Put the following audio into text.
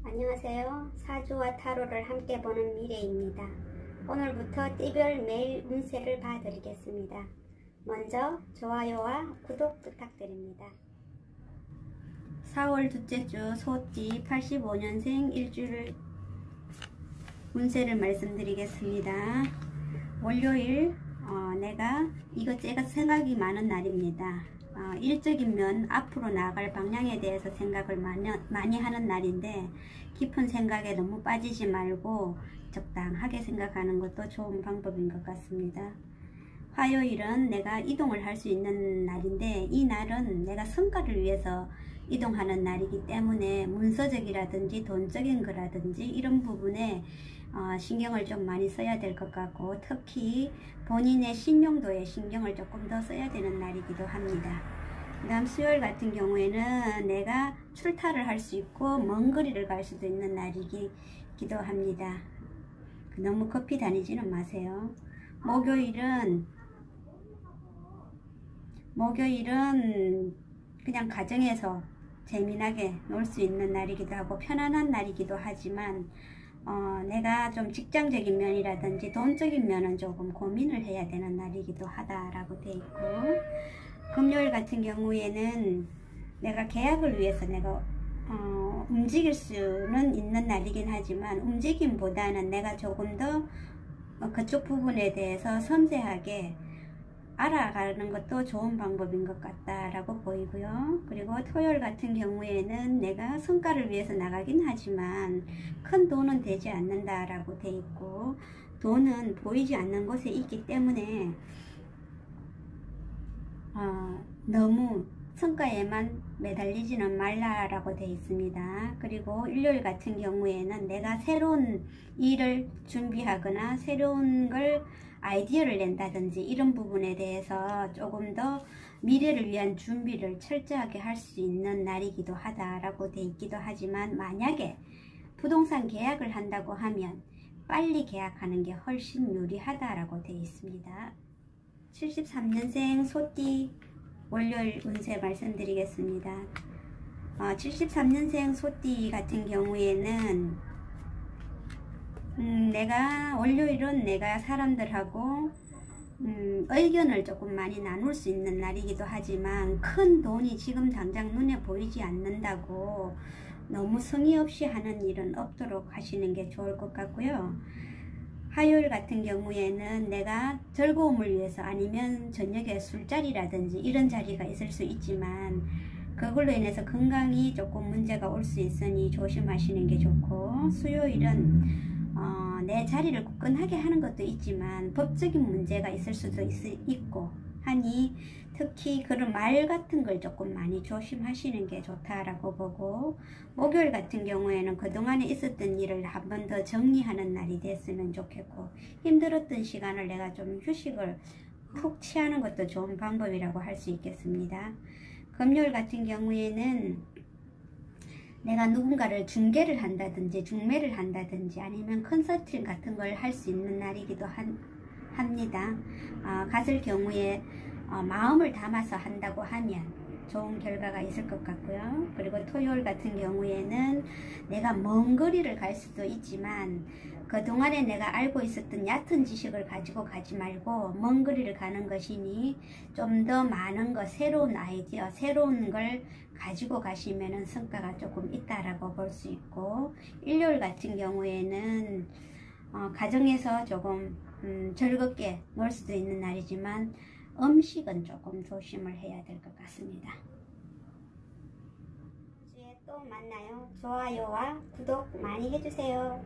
안녕하세요. 사주와 타로를 함께 보는 미래입니다. 오늘부터 띠별 매일 운세를 봐드리겠습니다. 먼저 좋아요와 구독 부탁드립니다. 4월 둘째 주 소띠 85년생 일주일 운세를 말씀드리겠습니다. 월요일 제가 생각이 많은 날입니다. 일적인 면 앞으로 나아갈 방향에 대해서 생각을 많이 하는 날인데, 깊은 생각에 너무 빠지지 말고 적당하게 생각하는 것도 좋은 방법인 것 같습니다. 화요일은 내가 이동을 할 수 있는 날인데, 이 날은 내가 성과를 위해서 이동하는 날이기 때문에 문서적이라든지 돈적인 거라든지 이런 부분에 신경을 좀 많이 써야 될 것 같고, 특히 본인의 신용도에 신경을 조금 더 써야 되는 날이기도 합니다. 그 다음 수요일 같은 경우에는 내가 출타를 할 수 있고 먼 거리를 갈 수도 있는 날이기도 합니다. 너무 급히 다니지는 마세요. 목요일은 그냥 가정에서 재미나게 놀 수 있는 날이기도 하고 편안한 날이기도 하지만 내가 좀 직장적인 면이라든지 돈적인 면은 조금 고민을 해야 되는 날이기도 하다라고 돼 있고, 금요일 같은 경우에는 내가 계약을 위해서 움직일 수는 있는 날이긴 하지만, 움직임보다는 내가 조금 더 그쪽 부분에 대해서 섬세하게 알아가는 것도 좋은 방법인 것 같다라고 보이고요. 그리고 토요일 같은 경우에는 내가 성과를 위해서 나가긴 하지만 큰 돈은 되지 않는다라고 돼 있고, 돈은 보이지 않는 곳에 있기 때문에 너무 성과에만 매달리지는 말라라고 되어 있습니다. 그리고 일요일 같은 경우에는 내가 새로운 일을 준비하거나 새로운 걸 아이디어를 낸다든지 이런 부분에 대해서 조금 더 미래를 위한 준비를 철저하게 할 수 있는 날이기도 하다라고 되어 있기도 하지만, 만약에 부동산 계약을 한다고 하면 빨리 계약하는 게 훨씬 유리하다라고 되어 있습니다. 73년생 소띠 월요일 운세 말씀드리겠습니다. 73년생 소띠 같은 경우에는 월요일은 내가 사람들하고 의견을 조금 많이 나눌 수 있는 날이기도 하지만, 큰 돈이 지금 당장 눈에 보이지 않는다고 너무 성의 없이 하는 일은 없도록 하시는 게 좋을 것 같고요. 화요일 같은 경우에는 내가 즐거움을 위해서 아니면 저녁에 술자리라든지 이런 자리가 있을 수 있지만, 그걸로 인해서 건강이 조금 문제가 올 수 있으니 조심하시는 게 좋고, 수요일은 내 자리를 굳건하게 하는 것도 있지만 법적인 문제가 있을 수도 있고 하니, 특히 그런 말 같은 걸 조금 많이 조심하시는 게 좋다라고 보고, 목요일 같은 경우에는 그동안에 있었던 일을 한 번 더 정리하는 날이 됐으면 좋겠고, 힘들었던 시간을 내가 좀 휴식을 푹 취하는 것도 좋은 방법이라고 할 수 있겠습니다. 금요일 같은 경우에는 내가 누군가를 중개를 한다든지 중매를 한다든지 아니면 컨설팅 같은 걸 할 수 있는 날이기도 합니다. 갔을 경우에 마음을 담아서 한다고 하면 좋은 결과가 있을 것 같고요. 그리고 토요일 같은 경우에는 내가 먼 거리를 갈 수도 있지만, 그동안에 내가 알고 있었던 얕은 지식을 가지고 가지 말고 먼 거리를 가는 것이니 좀 더 많은 것, 새로운 아이디어, 새로운 걸 가지고 가시면은 성과가 조금 있다라고 볼 수 있고, 일요일 같은 경우에는 가정에서 조금 즐겁게 놀 수도 있는 날이지만 음식은 조금 조심을 해야 될 것 같습니다. 다음 주에 또 만나요. 좋아요와 구독 많이 해주세요.